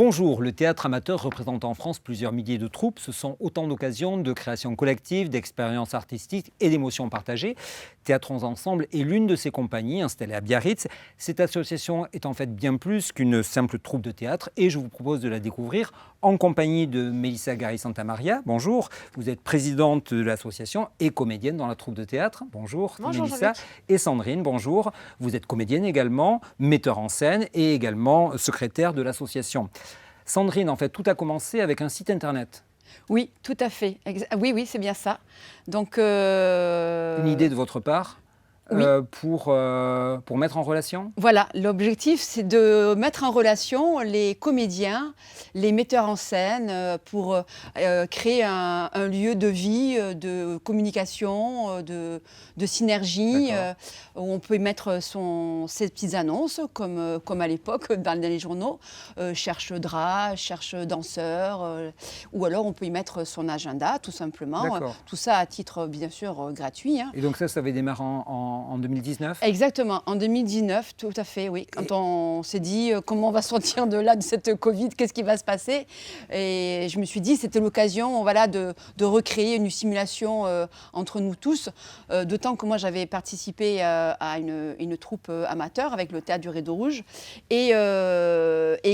Bonjour, le théâtre amateur représente en France plusieurs milliers de troupes. Ce sont autant d'occasions de création collective, d'expériences artistiques et d'émotions partagées. Théâtrons Ensemble est l'une de ces compagnies installées à Biarritz. Cette association est en fait bien plus qu'une simple troupe de théâtre et je vous propose de la découvrir en compagnie de Mélissa Gary-Santamaria. Bonjour, vous êtes présidente de l'association et comédienne dans la troupe de théâtre. Bonjour, Bonjour Mélissa. Et Sandrine, bonjour. Vous êtes comédienne également, metteur en scène et également secrétaire de l'association. Sandrine, en fait, tout a commencé avec un site internet. Oui, tout à fait. Oui, c'est bien ça. Donc, Une idée de votre part oui. Pour mettre en relation ? Voilà, l'objectif, c'est de mettre en relation les comédiens, les metteurs en scène pour créer un lieu de vie, de communication, de synergie, où on peut mettre ses petites annonces, comme à l'époque dans les journaux, cherche drap, cherche danseur, ou alors on peut y mettre son agenda, tout simplement. Tout ça à titre, bien sûr, gratuit. Hein. Et donc ça avait démarré en 2019 ? Exactement, en 2019, tout à fait, oui. Quand on s'est dit comment on va sortir de là, de cette Covid, qu'est-ce qui va se passer ? Et je me suis dit, c'était l'occasion voilà, de recréer une simulation entre nous tous. D'autant que moi, j'avais participé à une troupe amateur avec le Théâtre du Rideau Rouge. Et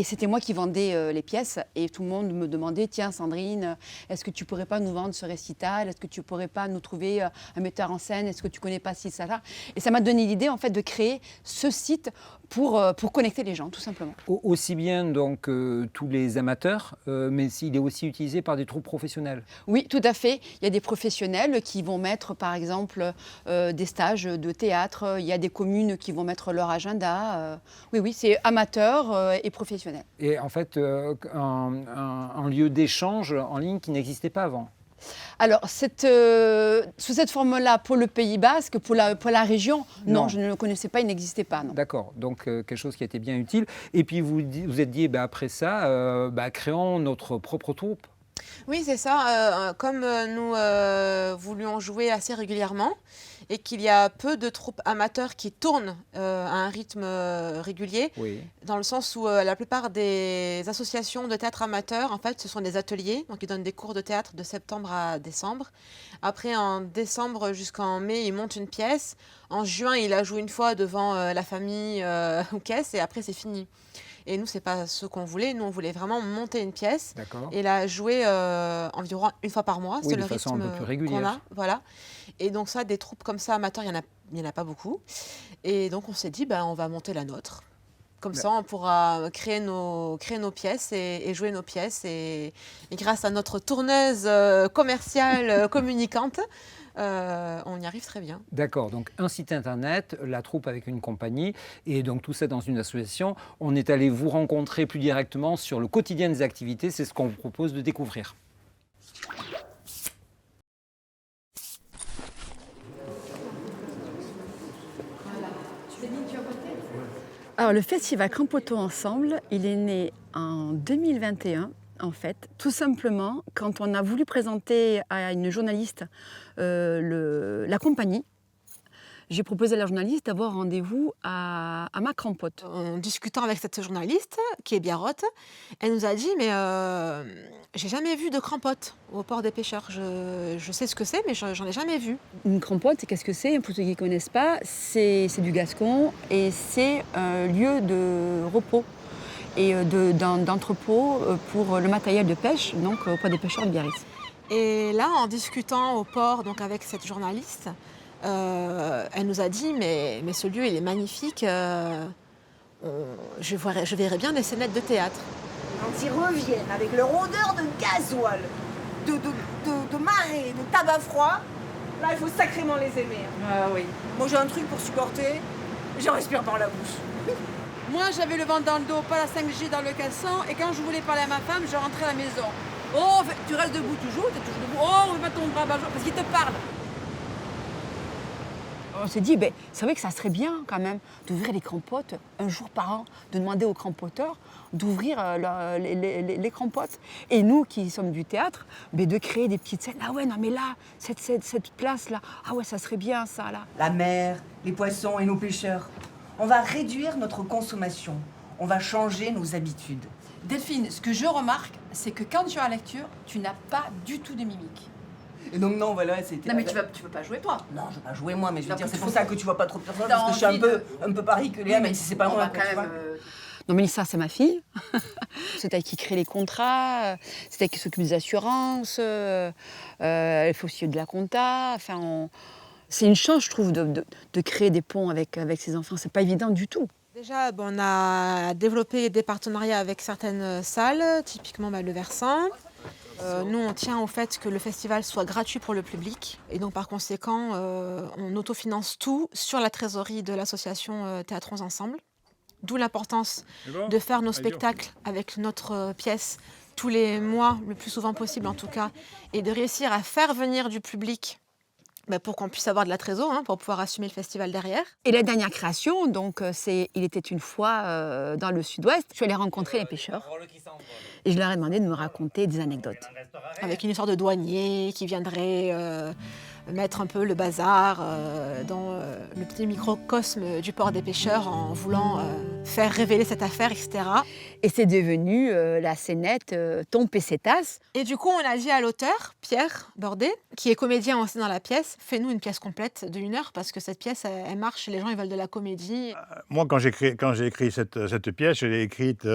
c'était moi qui vendais les pièces. Et tout le monde me demandait, tiens Sandrine, est-ce que tu pourrais pas nous vendre ce récital ? Est-ce que tu pourrais pas nous trouver un metteur en scène ? Est-ce que tu connais pas ci, ça, là ? Et ça m'a donné l'idée en fait de créer ce site pour connecter les gens, tout simplement. Aussi bien donc tous les amateurs, mais il est aussi utilisé par des troupes professionnelles. Oui, tout à fait. Il y a des professionnels qui vont mettre, par exemple, des stages de théâtre. Il y a des communes qui vont mettre leur agenda. Oui, c'est amateur et professionnel. Et en fait, un lieu d'échange en ligne qui n'existait pas avant. Alors, sous cette forme-là, pour le Pays Basque, pour la région, non, je ne le connaissais pas, il n'existait pas. D'accord, donc quelque chose qui a été bien utile. Et puis vous êtes dit, après ça, créons notre propre troupe. Oui, c'est ça. Comme nous voulions jouer assez régulièrement et qu'il y a peu de troupes amateurs qui tournent à un rythme régulier, dans le sens où la plupart des associations de théâtre amateur, en fait, ce sont des ateliers. Donc, ils donnent des cours de théâtre de septembre à décembre. Après, en décembre jusqu'en mai, ils montent une pièce. En juin, ils la jouent une fois devant la famille ou caisse et après, c'est fini. Et nous, ce n'est pas ce qu'on voulait. Nous, on voulait vraiment monter une pièce et la jouer environ une fois par mois. C'est le rythme qu'on a. Voilà. Et donc ça, des troupes comme ça, amateurs, il n'y en a pas beaucoup. Et donc, on s'est dit, on va monter la nôtre. Comme ça, on pourra créer nos pièces et jouer nos pièces. Et grâce à notre tourneuse commerciale communicante, on y arrive très bien. D'accord, donc un site internet, la troupe avec une compagnie, et donc tout ça dans une association. On est allé vous rencontrer plus directement sur le quotidien des activités, c'est ce qu'on vous propose de découvrir. Alors le festival Crampoteau Ensemble, il est né en 2021. En fait, tout simplement, quand on a voulu présenter à une journaliste la compagnie, j'ai proposé à la journaliste d'avoir rendez-vous à ma crampote. En discutant avec cette journaliste, qui est biarrotte, elle nous a dit « mais j'ai jamais vu de crampote au port des pêcheurs. Je sais ce que c'est, mais j'en ai jamais vu. » Une crampote, qu'est-ce que c'est? Pour ceux qui ne connaissent pas, c'est du gascon et c'est un lieu de repos et d'entrepôt pour le matériel de pêche, donc auprès des pêcheurs de Biarritz. Et là, en discutant au port donc avec cette journaliste, elle nous a dit mais ce lieu il est magnifique, je verrais bien des scénettes de théâtre. Quand ils reviennent avec leur odeur de gasoil, de marée, de tabac froid, là il faut sacrément les aimer. Ah oui. Moi j'ai un truc pour supporter, je respire par la bouche. Moi, j'avais le vent dans le dos, pas la 5G dans le casson, et quand je voulais parler à ma femme, je rentrais à la maison. Oh, tu restes debout toujours, t'es toujours debout. Oh, on veut pas ton bras, parce qu'il te parle. On s'est dit, c'est vrai que ça serait bien quand même d'ouvrir les crampotes un jour par an, de demander aux crampoteurs d'ouvrir les crampotes. Et nous qui sommes du théâtre, de créer des petites scènes. Ah ouais, non mais là, cette place-là, ah ouais, ça serait bien ça là. La mer, les poissons et nos pêcheurs. On va réduire notre consommation. On va changer nos habitudes. Delphine, ce que je remarque, c'est que quand tu es en lecture, tu n'as pas du tout de mimique. Et donc non, voilà, c'était... Non mais tu veux pas jouer toi. Non, je vais pas jouer moi, mais je veux Non, dire, c'est il pour faut- ça que tu vois pas trop de personnages, T'as parce que je suis envie un peu pariculée, mais si c'est pas on moi, va quoi, quand tu vois. même... Non, Mélissa, c'est ma fille. C'est elle qui crée les contrats, c'est elle qui s'occupe des assurances, elle fait aussi de la compta. Enfin, c'est une chance, je trouve, de créer des ponts avec ses enfants. C'est pas évident du tout. Déjà, on a développé des partenariats avec certaines salles, typiquement le Versant. Nous, on tient au fait que le festival soit gratuit pour le public. Et donc, par conséquent, on autofinance tout sur la trésorerie de l'association Théâtrons Ensemble. D'où l'importance de faire nos spectacles avec notre pièce tous les mois, le plus souvent possible en tout cas, et de réussir à faire venir du public pour qu'on puisse avoir de la trésor, pour pouvoir assumer le festival derrière. Et la dernière création, donc, c'est Il était une fois dans le sud-ouest. Je suis allée rencontrer les pêcheurs et je leur ai demandé de me raconter des anecdotes. Avec une histoire de douanier qui viendrait mettre un peu le bazar dans le petit microcosme du port des pêcheurs en voulant faire révéler cette affaire, etc. Et c'est devenu la scénette Ton Pesetas. Et du coup, on a dit à l'auteur, Pierre Bordet, qui est comédien aussi dans la pièce, fais-nous une pièce complète de 1 heure parce que cette pièce, elle marche, les gens ils veulent de la comédie. Moi, quand j'ai écrit cette pièce, je l'ai écrite,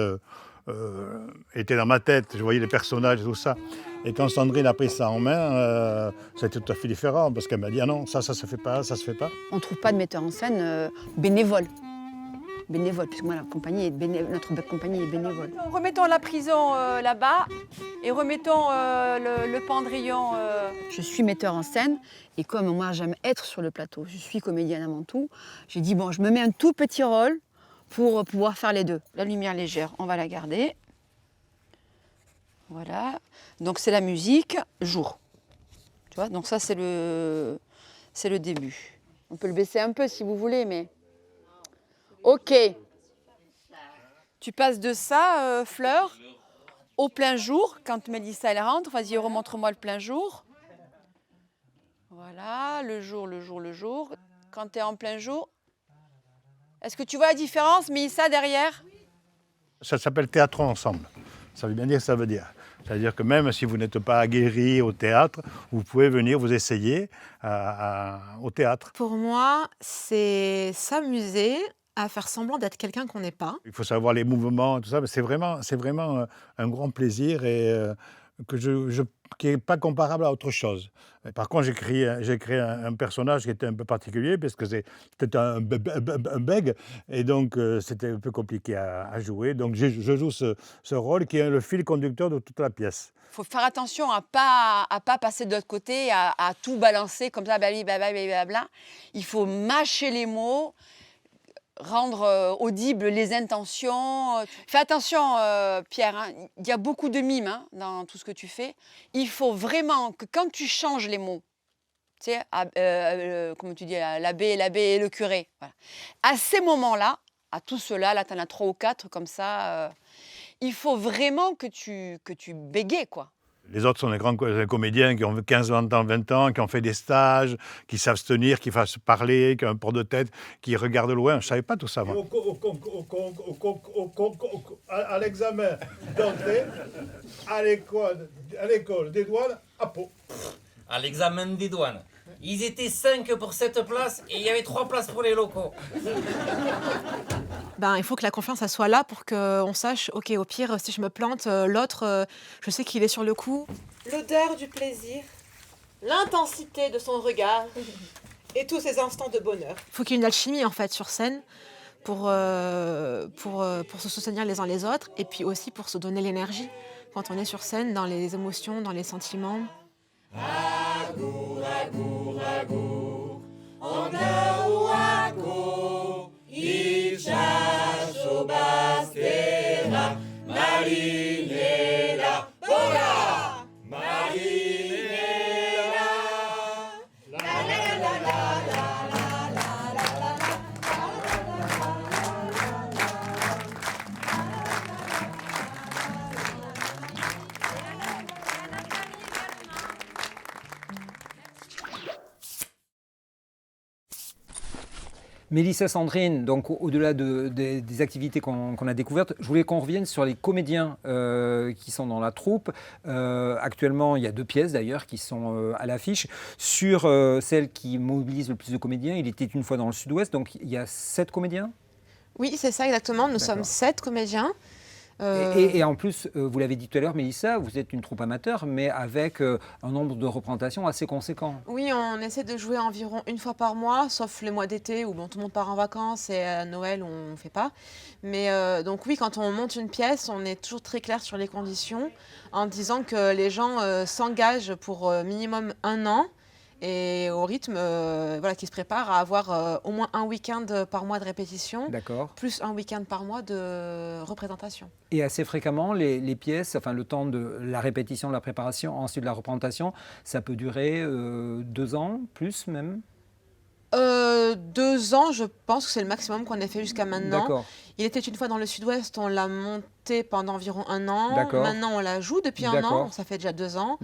était dans ma tête, je voyais les personnages et tout ça. Et quand Sandrine a pris ça en main, c'était tout à fait différent, parce qu'elle m'a dit « Ah non, ça se fait pas, ça se fait pas ». On ne trouve pas de metteur en scène bénévole. Bénévole, puisque moi, notre compagnie est bénévole. Remettons la prison là-bas et remettons le Pendrillon. Je suis metteur en scène et comme moi j'aime être sur le plateau, je suis comédienne avant tout, j'ai dit bon, je me mets un tout petit rôle pour pouvoir faire les deux. La lumière légère, on va la garder. Voilà. Donc c'est la musique, jour. Tu vois, donc ça c'est le début. On peut le baisser un peu si vous voulez, mais... Ok. Tu passes de ça, Fleur, au plein jour, quand Mélissa elle rentre. Vas-y, remontre-moi le plein jour. Voilà, le jour. Quand tu es en plein jour. Est-ce que tu vois la différence, Mélissa, derrière? Ça s'appelle Théâtrons Ensemble. Ça veut bien dire ce que ça veut dire. C'est-à-dire que même si vous n'êtes pas aguerri au théâtre, vous pouvez venir vous essayer au théâtre. Pour moi, c'est s'amuser à faire semblant d'être quelqu'un qu'on n'est pas. Il faut savoir les mouvements, tout ça, mais c'est vraiment un grand plaisir et qui n'est pas comparable à autre chose. Par contre, j'ai créé un personnage qui était un peu particulier parce que c'était un bègue et donc c'était un peu compliqué à jouer. Donc je joue ce rôle qui est le fil conducteur de toute la pièce. Il faut faire attention à pas passer de l'autre côté, à tout balancer comme ça, blablabla. Il faut mâcher les mots, rendre audibles les intentions. Fais attention, Pierre, il y a beaucoup de mimes dans tout ce que tu fais. Il faut vraiment que quand tu changes les mots, tu sais, comme tu dis, l'abbé et le curé, voilà. À ces moments-là, à tout cela, là tu en as 3 ou 4 comme ça, il faut vraiment que tu bégayes, quoi. Les autres sont des grands comédiens qui ont 15, 20 ans, 20 ans, qui ont fait des stages, qui savent se tenir, qui savent se parler, qui ont un port de tête, qui regardent loin. Je ne savais pas tout ça, moi. À l'examen d'entrée, à l'école des douanes, à Pau. À l'examen des douanes. Ils étaient 5 pour cette place et il y avait 3 places pour les locaux. Il faut que la confiance elle soit là pour qu'on sache, ok, au pire, si je me plante, l'autre, je sais qu'il est sur le coup. L'odeur du plaisir, l'intensité de son regard et tous ces instants de bonheur. Il faut qu'il y ait une alchimie en fait sur scène pour se soutenir les uns les autres et puis aussi pour se donner l'énergie quand on est sur scène, dans les émotions, dans les sentiments. Mélissa, Sandrine, donc au-delà des activités qu'on a découvertes, je voulais qu'on revienne sur les comédiens qui sont dans la troupe. Actuellement, il y a 2 pièces d'ailleurs qui sont à l'affiche. Sur celle qui mobilise le plus de comédiens, il était une fois dans le Sud-Ouest, donc il y a 7 comédiens. Oui, c'est ça exactement. Nous sommes 7 comédiens. Et en plus, vous l'avez dit tout à l'heure, Mélissa, vous êtes une troupe amateur, mais avec un nombre de représentations assez conséquent. Oui, on essaie de jouer environ une fois par mois, sauf les mois d'été où tout le monde part en vacances et à Noël on ne fait pas. Mais donc oui, quand on monte une pièce, on est toujours très clair sur les conditions en disant que les gens s'engagent pour minimum 1 an. Et au rythme qui se prépare à avoir au moins un week-end par mois de répétition, plus un week-end par mois de représentation. Et assez fréquemment, les pièces, enfin le temps de la répétition, de la préparation, ensuite de la représentation, ça peut durer 2 ans, plus même 2 ans, je pense que c'est le maximum qu'on ait fait jusqu'à maintenant. Il était une fois dans le Sud-Ouest, on l'a monté pendant environ 1 an. Maintenant, on la joue depuis 1 an, ça fait déjà 2 ans.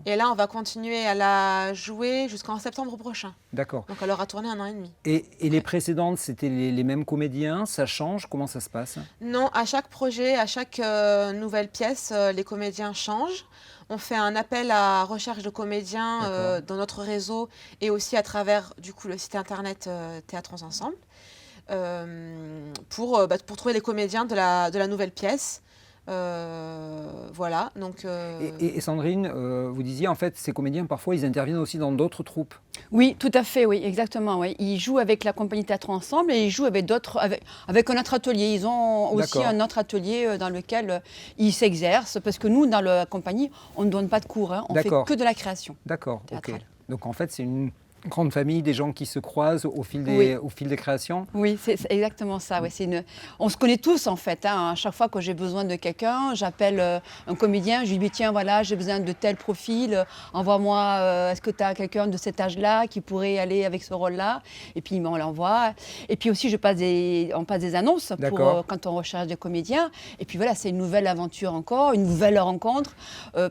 Et là, on va continuer à la jouer jusqu'en septembre prochain. Donc, elle aura tourné 1 an et demi. Et les précédentes, c'était les mêmes comédiens? Ça change? Comment ça se passe? Non, à chaque projet, à chaque nouvelle pièce, les comédiens changent. On fait un appel à recherche de comédiens dans notre réseau et aussi à travers du coup, le site internet Théâtrons Ensemble pour trouver les comédiens de la nouvelle pièce. Voilà. Donc, et Sandrine, vous disiez en fait ces comédiens parfois ils interviennent aussi dans d'autres troupes. Oui, tout à fait, oui, exactement. Oui. Ils jouent avec la compagnie Théâtre Ensemble et ils jouent avec avec un autre atelier. Ils ont aussi un autre atelier dans lequel ils s'exercent parce que nous, dans la compagnie, on ne donne pas de cours, hein. On fait que de la création. D'accord, ok. Donc en fait c'est une grande famille, des gens qui se croisent au fil des créations. Oui, c'est exactement ça. Ouais, on se connaît tous en fait. Hein. À chaque fois que j'ai besoin de quelqu'un, j'appelle un comédien, je lui dis tiens voilà, j'ai besoin de tel profil, envoie-moi, est-ce que tu as quelqu'un de cet âge-là qui pourrait aller avec ce rôle-là? Et puis on l'envoie. Et puis aussi on passe des annonces pour quand on recherche des comédiens. Et puis voilà, c'est une nouvelle aventure encore, une nouvelle rencontre.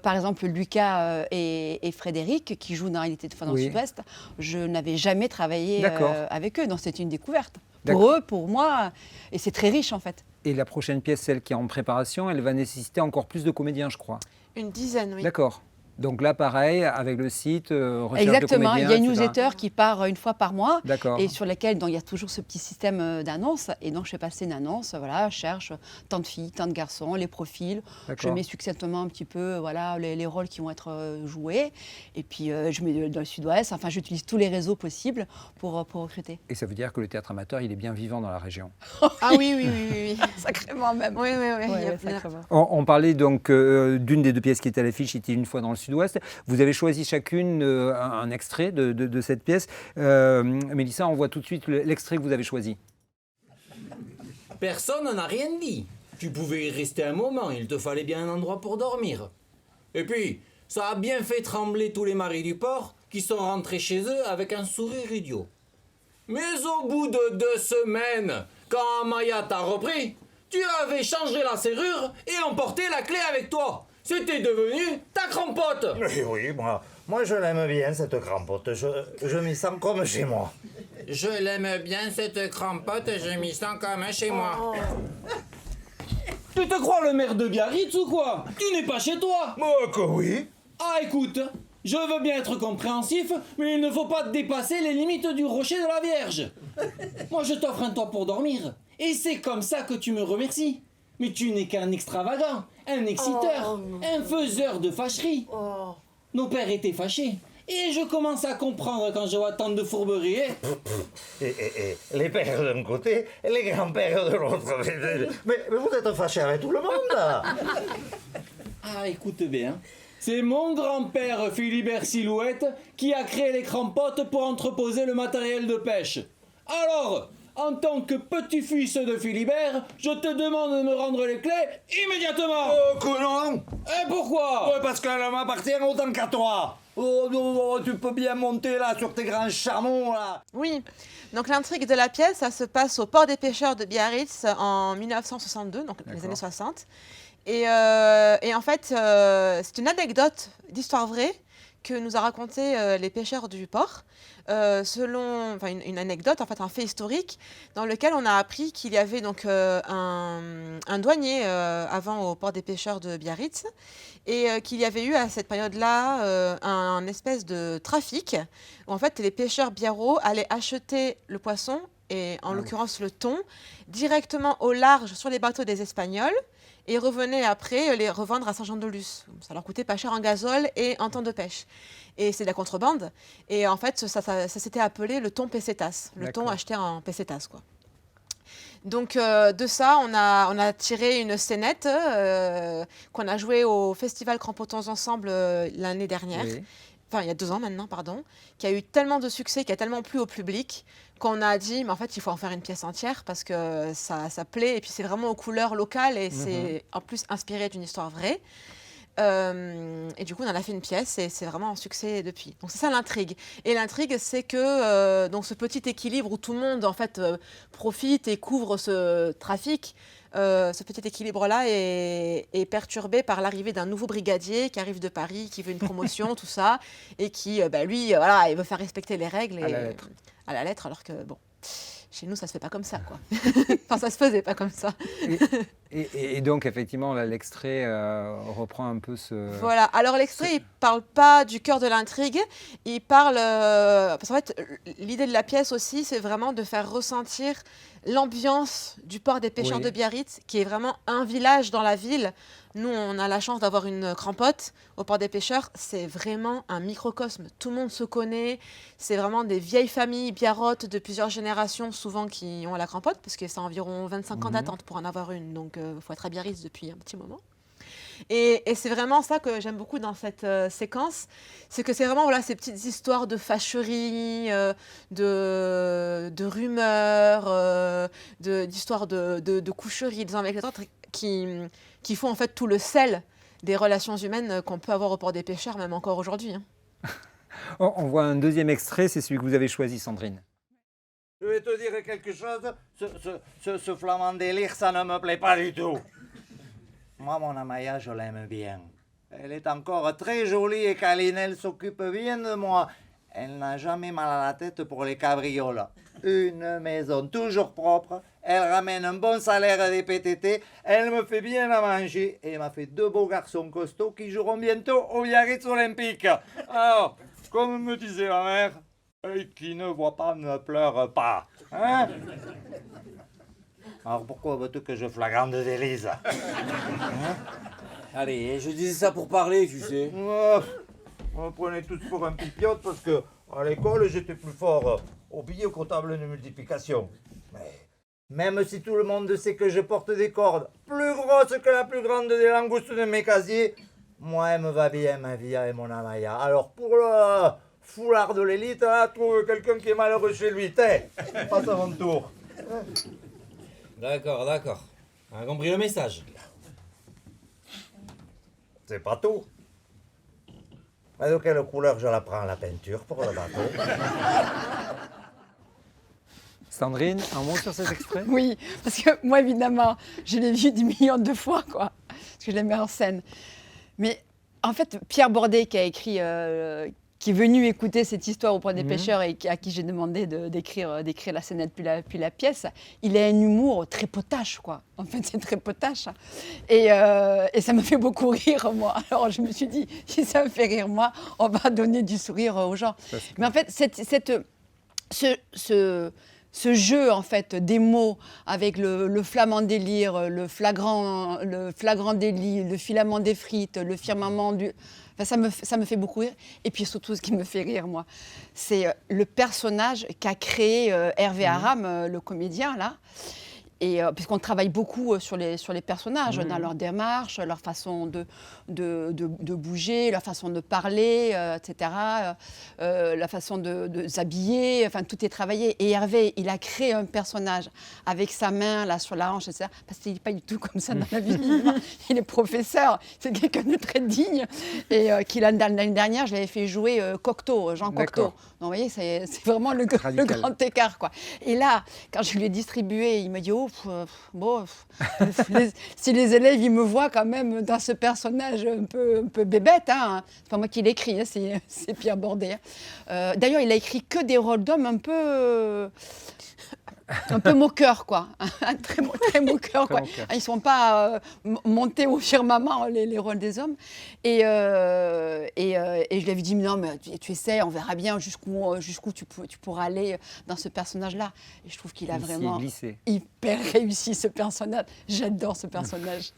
Par exemple, Lucas et Frédéric qui jouent dans Il était une fois dans le Sud-Ouest. Je n'avais jamais travaillé avec eux, donc c'est une découverte. Pour eux, pour moi, et c'est très riche en fait. Et la prochaine pièce, celle qui est en préparation, elle va nécessiter encore plus de comédiens, je crois. Une dizaine, oui. D'accord. Donc là, pareil, avec le site, recherche Exactement, de comédiens, il y a une newsletter qui part une fois par mois et sur laquelle il y a toujours ce petit système d'annonces. Et donc, je fais passer une annonce, voilà, je cherche tant de filles, tant de garçons, les profils. Je mets succinctement un petit peu voilà, les rôles qui vont être joués. Et puis, je mets dans le Sud-Ouest, enfin, j'utilise tous les réseaux possibles pour recruter. Et ça veut dire que le théâtre amateur, il est bien vivant dans la région. Ah oui. Sacrément même. Oui. On parlait donc d'une des 2 pièces qui était à l'affiche, c'était Une fois dans le Sud-Ouest. Vous avez choisi chacune un extrait de cette pièce. Mélissa, on voit tout de suite l'extrait que vous avez choisi. Personne n'a rien dit. Tu pouvais y rester un moment, il te fallait bien un endroit pour dormir. Et puis, ça a bien fait trembler tous les maris du port qui sont rentrés chez eux avec un sourire idiot. Mais au bout de 2 semaines, quand Maya t'a repris, tu avais changé la serrure et emporté la clé avec toi. C'était devenu ta crampote. Oui, moi je l'aime bien cette crampote, je m'y sens comme chez moi. Je l'aime bien cette crampote, je m'y sens comme chez moi. Tu te crois le maire de Biarritz ou quoi? Tu n'es pas chez toi. Moi que oui. Ah écoute, je veux bien être compréhensif, mais il ne faut pas dépasser les limites du rocher de la Vierge. Moi je t'offre un toit pour dormir, et c'est comme ça que tu me remercies. Mais tu n'es qu'un extravagant, un exciteur, un faiseur de fâcheries. Nos pères étaient fâchés. Et je commence à comprendre quand je vois tant de fourberies. Et les pères d'un côté et les grands-pères de l'autre. Mais vous êtes fâchés avec tout le monde là. Ah, écoute bien. C'est mon grand-père Philibert Silhouette qui a créé les crampotes pour entreposer le matériel de pêche. Alors, en tant que petit-fils de Philibert, je te demande de me rendre les clés immédiatement. Oh, que non. Et pourquoi? Parce qu'elle m'appartient autant qu'à toi. Oh, tu peux bien monter là sur tes grands chameaux là. Oui, donc l'intrigue de la pièce, ça se passe au port des pêcheurs de Biarritz en 1962, donc les années 60. Et en fait, c'est une anecdote d'histoire vraie que nous a raconté les pêcheurs du port, selon une anecdote, en fait un fait historique, dans lequel on a appris qu'il y avait donc un douanier avant au port des pêcheurs de Biarritz, et qu'il y avait eu à cette période-là un espèce de trafic, où en fait les pêcheurs biarros allaient acheter le poisson, et en l'occurrence le thon, directement au large sur les bateaux des Espagnols, et revenaient après les revendre à Saint-Jean-de-Luz. Ça leur coûtait pas cher en gazole et en temps de pêche. Et c'est de la contrebande. Et en fait, ça s'était appelé le thon pesetas, le thon acheté en pesetas, quoi. Donc de ça, on a tiré une scénette qu'on a jouée au Festival Crampotons Ensemble l'année dernière. Oui. Enfin, il y a 2 ans maintenant, pardon, qui a eu tellement de succès, qui a tellement plu au public, qu'on a dit, mais en fait, il faut en faire une pièce entière parce que ça plaît. Et puis, c'est vraiment aux couleurs locales et c'est en plus inspiré d'une histoire vraie. Et du coup, on en a fait une pièce et c'est vraiment un succès depuis. Donc, c'est ça l'intrigue. Et l'intrigue, c'est que donc ce petit équilibre où tout le monde, en fait, profite et couvre ce trafic, ce petit équilibre-là est perturbé par l'arrivée d'un nouveau brigadier qui arrive de Paris, qui veut une promotion, tout ça, et qui, lui, voilà, il veut faire respecter les règles. À la lettre, alors que, bon, chez nous, ça se fait pas comme ça, quoi. Enfin, ça se faisait pas comme ça. Et donc, effectivement, là, l'extrait reprend un peu ce... Voilà. Alors, l'extrait, il parle pas du cœur de l'intrigue. Il parle... parce qu'en fait, l'idée de la pièce aussi, c'est vraiment de faire ressentir l'ambiance du port des pêcheurs de Biarritz, qui est vraiment un village dans la ville. Nous, on a la chance d'avoir une crampote au port des pêcheurs. C'est vraiment un microcosme. Tout le monde se connaît. C'est vraiment des vieilles familles biarrottes de plusieurs générations, souvent qui ont la crampote, parce que c'est environ 25 ans d'attente pour en avoir une. Donc, il faut être à Biarritz depuis un petit moment. Et c'est vraiment ça que j'aime beaucoup dans cette séquence, c'est que c'est vraiment voilà, ces petites histoires de fâcheries, de rumeurs, d'histoires de coucheries les uns avec les autres qui font en fait tout le sel des relations humaines qu'on peut avoir au port des pêcheurs, même encore aujourd'hui. Hein. On voit un deuxième extrait, c'est celui que vous avez choisi, Sandrine. Je vais te dire quelque chose, ce flamand délire, ça ne me plaît pas du tout. Moi, mon Amaya, je l'aime bien. Elle est encore très jolie et câline, elle s'occupe bien de moi. Elle n'a jamais mal à la tête pour les cabrioles. Une maison toujours propre, elle ramène un bon salaire des PTT, elle me fait bien à manger et m'a fait 2 beaux garçons costauds qui joueront bientôt au Biarritz Olympique. Alors, comme me disait ma mère, qui ne voit pas ne pleure pas. Hein? Alors pourquoi veux-tu que je flagrante de délice? Hein? Allez, je disais ça pour parler, tu sais. On me prenait tous pour un pipiote parce que à l'école j'étais plus fort au billet au comptable de multiplication. Mais même si tout le monde sait que je porte des cordes plus grosses que la plus grande des langoustes de mes casiers, moi elle me va bien ma vie et mon Amaya. Alors pour le foulard de l'élite, là, trouve quelqu'un qui est malheureux chez lui. T'es, passe à mon tour. D'accord. On a compris le message. C'est pas tout. Mais de quelle couleur je la prends, la peinture, pour le bateau? Sandrine, un mot sur cet extrait? Oui, parce que moi, évidemment, je l'ai vu 10 millions de fois, quoi, parce que je la mets en scène. Mais en fait, Pierre Bordet, qui a écrit... qui est venu écouter cette histoire auprès des pêcheurs et à qui j'ai demandé d'écrire la scénette puis la pièce, il a un humour très potache, quoi. En fait, c'est très potache. Et ça me fait beaucoup rire, moi. Alors, je me suis dit, si ça me fait rire, moi, on va donner du sourire aux gens. Mais en fait, ce jeu, en fait, des mots avec le flamand délire, le flagrant délit, le filament des frites, le firmament du... Enfin, ça me fait beaucoup rire. Et puis surtout, ce qui me fait rire, moi, c'est le personnage qu'a créé Hervé Aram, le comédien, là. Et puisqu'on travaille beaucoup sur les personnages, dans leur démarche, leur façon de bouger, leur façon de parler, etc., la façon de s'habiller, enfin tout est travaillé. Et Hervé, il a créé un personnage avec sa main là sur la hanche, etc., parce qu'il n'est pas du tout comme ça dans la vie. Il est professeur, c'est quelqu'un de très digne. Et l'année dernière, je l'avais fait jouer Cocteau, Jean Cocteau. Donc vous voyez, c'est vraiment le grand écart, quoi. Et là, quand je lui ai distribué, il me dit « Oh, si les élèves ils me voient quand même dans ce personnage un peu bébête, hein, c'est pas moi qui l'écris, hein, c'est Pierre Bordet. D'ailleurs, il a écrit que des rôles d'hommes un peu moqueurs, quoi. très moqueurs, quoi. Ils ne sont pas montés au firmament, les rôles des hommes. Et je lui avais dit, non, mais tu essaies, on verra bien jusqu'où tu pourras aller dans ce personnage-là. Et je trouve qu'il a vraiment hyper réussi, ce personnage. J'adore ce personnage.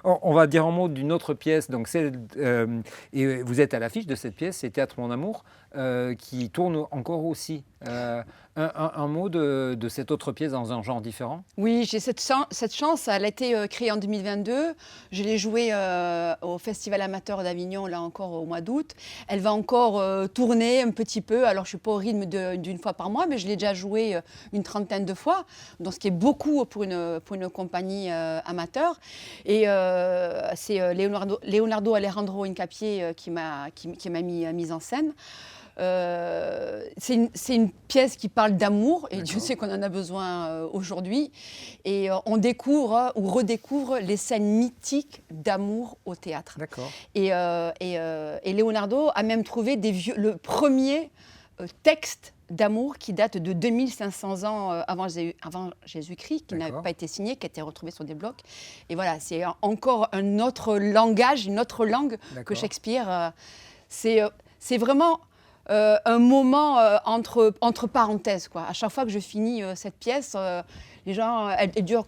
On va dire un mot d'une autre pièce. Donc, et vous êtes à l'affiche de cette pièce, c'est Théâtre Mon Amour, qui tourne encore aussi. Un mot de cette autre pièce dans un genre différent? Oui, j'ai cette chance. Elle a été créée en 2022. Je l'ai jouée au Festival Amateur d'Avignon, là encore au mois d'août. Elle va encore tourner un petit peu. Alors, je ne suis pas au rythme d'une fois par mois, mais je l'ai déjà jouée une trentaine de fois, donc ce qui est beaucoup pour une compagnie amateur. Et c'est Leonardo Alejandro Incapié qui m'a mise en scène. C'est une pièce qui parle d'amour, et Dieu sait qu'on en a besoin aujourd'hui. Et on découvre ou redécouvre les scènes mythiques d'amour au théâtre. D'accord. Et Leonardo a même trouvé le premier texte d'amour qui date de 2500 ans avant Jésus-Christ, qui n'a pas été signé, qui a été retrouvé sur des blocs. Et voilà, c'est encore un autre langage, une autre langue que Shakespeare. C'est vraiment un moment entre parenthèses, quoi. À chaque fois que je finis cette pièce, les gens, elle dure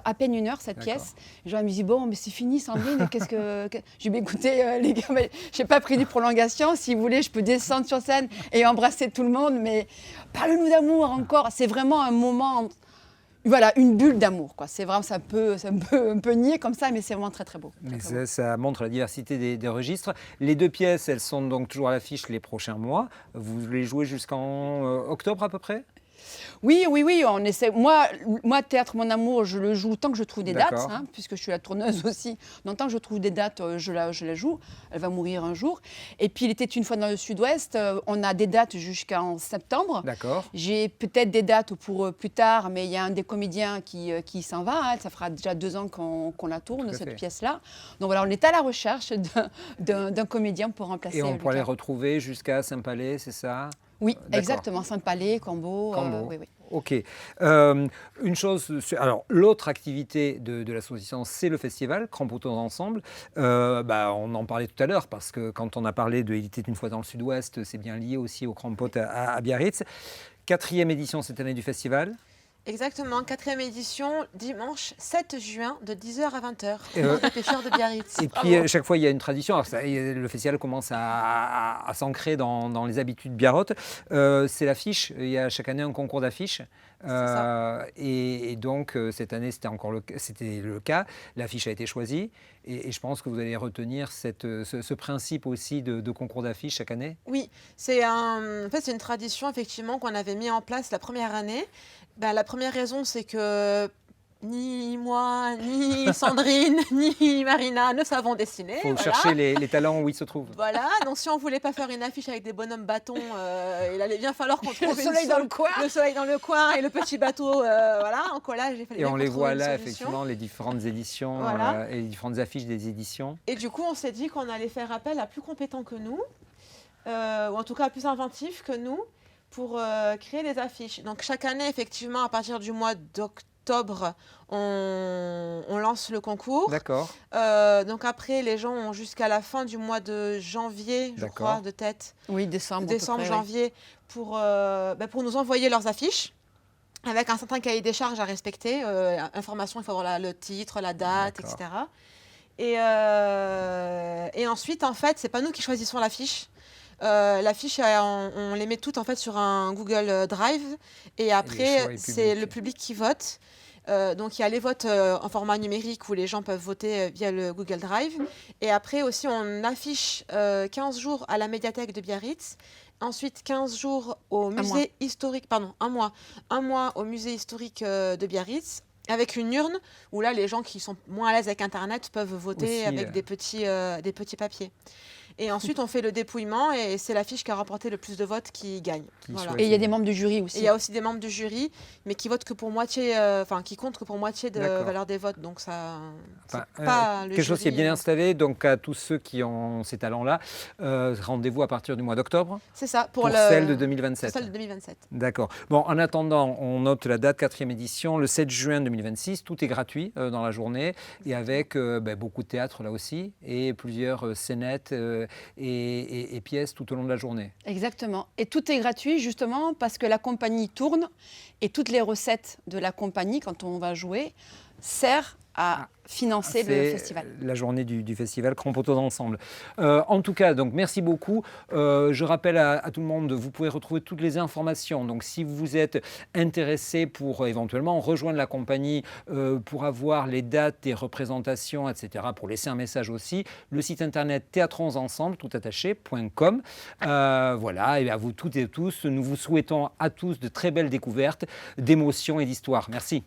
à peine 1 heure, cette pièce. Les gens me disent, bon, mais c'est fini, Sandrine, qu'est-ce que... Je dis, écoutez, les gars, je n'ai pas pris de prolongation. Si vous voulez, je peux descendre sur scène et embrasser tout le monde, mais parle-nous d'amour encore. C'est vraiment un moment... Voilà, une bulle d'amour, quoi. C'est vraiment, ça peut un peu nier comme ça, mais c'est vraiment très, très beau. Ça montre la diversité des registres. Les 2 pièces, elles sont donc toujours à l'affiche les prochains mois. Vous les jouez jusqu'en octobre à peu près? Oui, on essaie. Moi, Théâtre Mon Amour, je le joue tant que je trouve des dates, hein, puisque je suis la tourneuse aussi. Donc, tant que je trouve des dates, je la joue. Elle va mourir un jour. Et puis, il était une fois dans le Sud-Ouest. On a des dates jusqu'en septembre. D'accord. J'ai peut-être des dates pour plus tard, mais il y a un des comédiens qui s'en va. Hein. Ça fera déjà 2 ans qu'on la tourne, cette pièce-là. Donc, voilà, on est à la recherche d'un comédien pour remplacer. Et on pourra les retrouver jusqu'à Saint-Palais, c'est ça? Oui, exactement. Saint-Palais, Cambo. Oui. Ok. Une chose, alors l'autre activité de l'association, c'est le festival Crampotons Ensemble. On en parlait tout à l'heure parce que quand on a parlé de Il était une fois dans le Sud-Ouest, c'est bien lié aussi au Crampot à Biarritz. 4e édition cette année du festival. Exactement, 4e édition, dimanche 7 juin, de 10h à 20h, au des pêcheurs de Biarritz. Et puis, chaque fois, il y a une tradition. Alors, le festival commence à s'ancrer dans les habitudes biarrottes. C'est l'affiche. Il y a chaque année un concours d'affiches. Et donc, cette année, c'était le cas. L'affiche a été choisie. Et je pense que vous allez retenir ce principe aussi de concours d'affiches chaque année. Oui, c'est une tradition, effectivement, qu'on avait mis en place la première année. La première raison, c'est que ni moi, ni Sandrine, ni Marina ne savons dessiner. Il faut chercher les talents où ils se trouvent. Voilà, donc si on ne voulait pas faire une affiche avec des bonhommes bâtons, il allait bien falloir qu'on trouve le soleil dans le coin. Le soleil dans le coin et le petit bateau en collage. Et on les voit là, effectivement, les différentes éditions et les différentes affiches des éditions. Et du coup, on s'est dit qu'on allait faire appel à plus compétents que nous, ou en tout cas à plus inventifs que nous, pour créer des affiches. Donc chaque année, effectivement, à partir du mois d'octobre, on lance le concours. D'accord. Donc après, les gens ont jusqu'à la fin du mois de janvier, je crois, de tête. Oui, décembre, janvier, pour nous envoyer leurs affiches, avec un certain cahier des charges à respecter. Information, il faut avoir le titre, la date, etc. Et ensuite, en fait, c'est pas nous qui choisissons l'affiche. L'affiche, on les met toutes en fait sur un Google Drive et après c'est le public qui vote. Donc il y a les votes en format numérique où les gens peuvent voter via le Google Drive. Et après aussi on affiche 15 jours à la médiathèque de Biarritz. Ensuite 15 jours au musée historique, un mois au musée historique de Biarritz. Avec une urne où là les gens qui sont moins à l'aise avec Internet peuvent voter aussi, avec des petits papiers. Et ensuite, on fait le dépouillement et c'est l'affiche qui a remporté le plus de votes qui gagne. Voilà. Et il y a des membres du jury aussi. Et il y a aussi des membres du jury, mais qui votent que pour moitié, qui comptent que pour moitié de valeur des votes. Donc ça, pas le quelque chose qui est jury, bien installé. Donc à tous ceux qui ont ces talents-là, rendez-vous à partir du mois d'octobre. C'est ça, pour celle de 2027. Pour celle de 2027. D'accord. Bon, en attendant, on note la date, 4e édition, le 7 juin 2026. Tout est gratuit dans la journée et avec beaucoup de théâtre là aussi et plusieurs scénettes et pièces tout au long de la journée. Exactement. Et tout est gratuit justement parce que la compagnie tourne et toutes les recettes de la compagnie, quand on va jouer, servent à financer le festival. La journée du festival Crampoteaux ensemble. En tout cas, donc merci beaucoup. Je rappelle à tout le monde, vous pouvez retrouver toutes les informations. Donc si vous êtes intéressé pour éventuellement rejoindre la compagnie, pour avoir les dates des représentations, etc., pour laisser un message aussi, le site internet théâtronsensemble, toutattaché.com. Voilà, et à vous toutes et tous, nous vous souhaitons à tous de très belles découvertes, d'émotions et d'histoires. Merci.